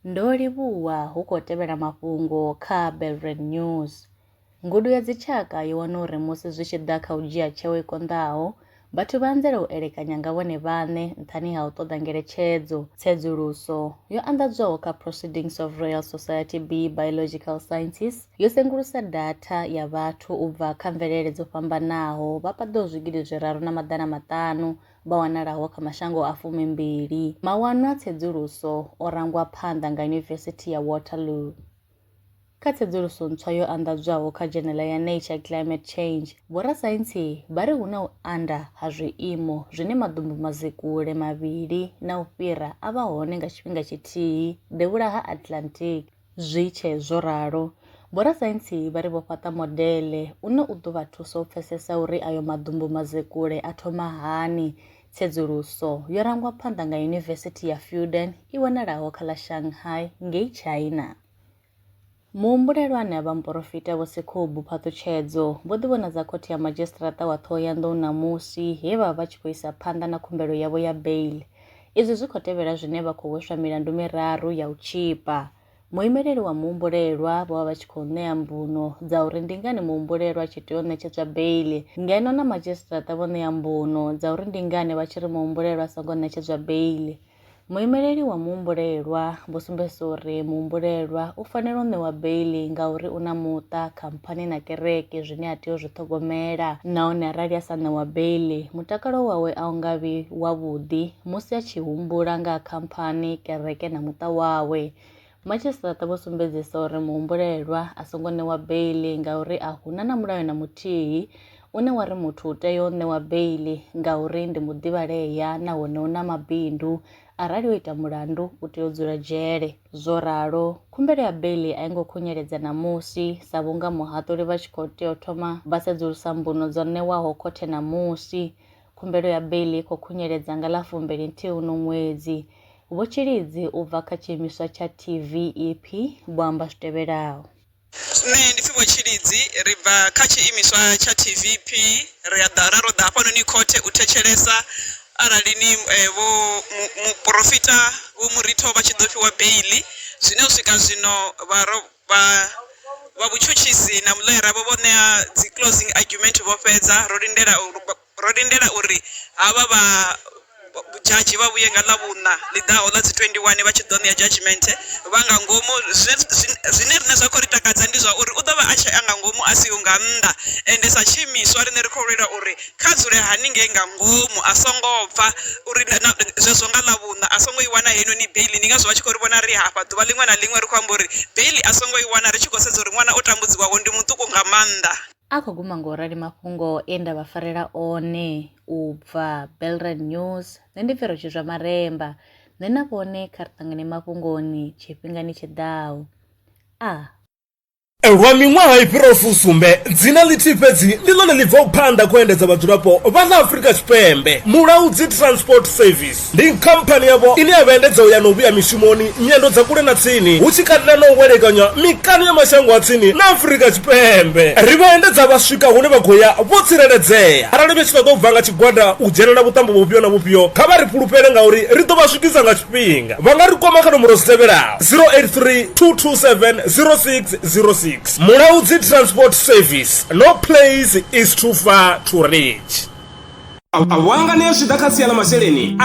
Ndo livhuwa hu khou tevhela mafhungo kha Belred News. Ngudo ya dzitshaka yo wana uri musi zwi tshi ḓa kha u dzhia tsheo i konḓaho, vhathu vha anzela u elekanya nga vhone vhaṋe nṱhani ha u ṱoḓa ngeletshedzo. Tsedzuluso yo anḓadzwaho kha Proceedings of Royal Society B Biological Sciences yo sengulusa data ya vhathu u bva kha mvelele dzo fhambanaho vha paḓaho zwigidi zwiraru na maḓana maṱanu vha wanalaho kha mashango a 12. Mawanwa a tsedzuluso o rangwa phanḓa nga Yunivesithi ya Waterloo. Kha tsedzuluso ntswa yo anḓadzwaho kha dzhenela ya Nature Climate Change, vhorasaintsi vha ri hu na u anda ha zwiimo zwine maḓumbu mazikule mavhili na u fhira a vha hone nga tshifhinga tshithihi devhula ha Atlantic. Zwi tshe zwo ralo, vhorasaintsi vha ri vho fhaṱa modele une u ḓo vha thusa u pfesesa uri ayo maḓumbu mazikule a thoma hani. Tsedzuluso yo rangwa phanḓa nga Yunivesithi ya Fudan i wanalaho kha ḽa Shanghai ngei China. Muhumbulelwa ane a vha muprofita Vho Sekhobu Phaṱhutshedzo vho ḓivhonadza khothe ya madzhisiṱiraṱa wa Thohoyandou ṋamusi he vha vha tshi khou isa phanḓa na khumbelo yavho ya bail. Izwi zwi khou tevhela zwine vha khou hweswa milandu miraru ya u tshipa. Muimeleli wa muhumbulelwa vho vha vha tshi khou ṋea mbuno dza uri ndi ngani muhumbulelwa tshi tea u ṋetshedzwa bail, ngeno na madzhisiṱiraṱa vho ṋea mbuno dza uri ndi ngani vha tshi ri muhumbulelwa a songo ṋetshedzwa bail. Muimeleli wa muhumbulelwa vho sumbedzisa uri muhumbulelwa u fanela u ṋewa bail ngauri u na muṱa, khamphani na kereke zwine a tea u zwi ṱhogomela, nahone arali a sa ṋewa bail mutakalo wawe a u nga vhi wavhuḓi musi a tshi humbula nga khamphani, kereke na muṱa wawe. Madzhisiṱiraṱa vho sumbedzisa uri muhumbulelwa a songo ṋewa bail ngauri a huna na mulayo na muthihi une wa ri muthu u tea u ṋewa bail ngauri ndi muḓivhalea nahone u na mabindu. Arali o ita mulandu u tea u dzula dzhele. Zwo ralo, khumbelo ya bail a i ngo khunyeledza ṋamusi sa vhunga muhaṱuli vha tshi khou tea u thoma vha sedzulusa mbuno dzo ṋewaho khothe ṋamusi. Khumbelo ya bail i khou khunyeledza nga ḽa 21 uno ṅwedzi. Vho Tshilidzi u bva kha tshiimiswa tsha TVEP vho amba zwi tevhelaho. Nṋe ndi pfhi Vho Tshilidzi ri bva kha tshiimiswa tsha TVP ri a ḓa ra ro ḓa hafhanoni khothe u thetshelesa arali ni vho muprofita vho Muritho vha tshi ḓo fhiwa bail, zwine u swika zwino vha vhutshutshisi na muḽoyara vho ṋea dzi closing argument vho fhedza. Ro lindela uri havha vha jaji vha vhuye nga ḽavhuṋa ḽi ḓaho ḽa dzi 21 vha tshi ḓo ṋea judgment vha nga ngomu. Zwine rine zwa khou ri takadza ndi zwa uri u ḓo vha a tshi nga ngomu a siho nga nnḓa, ende sa tshiimiswa rine ri khou lwela uri kha dzule haningei nga ngomu a songo bva uri zwezwo nga ḽavhuṋa a songo i wana heinoni bail. Ndi ngazwo vha tshi khou ri vhona ri hafha ḓuvha ḽiṅwe na ḽiṅwe ri khou amba uri bail a songo i wana ri tshi khou sedza uri ṅwana o tambudziwaho ndi muṱuku nga maanḓa. A khou guma ngo rali mafhungo e nda vha farela one u bva Belred News. Nṋe ndi pfhi Rotshidzwa Maremba, nṋe na vhone kha ri ṱangane mafhungoni tshifhingani tshiḓaho. Lwa miṅwaha i fhiraho fusumbe dzina ḽithihi fhedzi ndi ḽone ḽi bvaho phanḓa khou endedza vhadzulapo vha ḽa Afrika Tshipembe. Mulaudzi Transport Service ndi khamphani yavho ine ya vha endedza u ya na u vhuya mishumoni nyendo dza kule na tsini, hu tshi katela na u welekanya mikano ya mashango a tsini na Afrika Tshipembe. Ri vha endedza vha swika hune vha khou ya vho tsireledzea. Arali vha tshi ṱoḓa u bva nga tshigwada u dzhenela vhuṱambo vhufhio na vhufhio, kha vha ri fhulufhele ngauri ri ḓo vha swikisa nga tshifhinga. Vha nga ri kwama kha nomboro dzi tevhelaho 083 227 0606. Mulaudzi Transport Service, no place is too far to reach. Wanga ne zwi ḓa kha sia ḽa masheleni,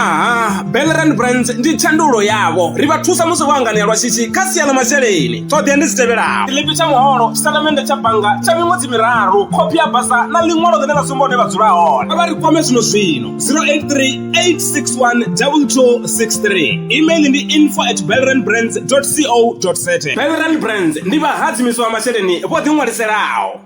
Belred Brands ndi tshandulo yavho. Ri vha thusa musi wanganea lwa shishi kha sia ḽa masheleni. Ṱhoḓea ndi dzi tevhelaho: ḽipi tsha muholo, tshitatamennde tsha bannga tsha miṅwedzi miraru, khophi ya basa na ḽiṅwalo ḽine ḽa sumba hune vha dzula hone. Vha ri kwame zwino 083 861 2263. Email ndi info@belredbrands.co.za. Belred Brands ndi vha hadzimiswa masheleni vho ḓi ṅwaliselaho.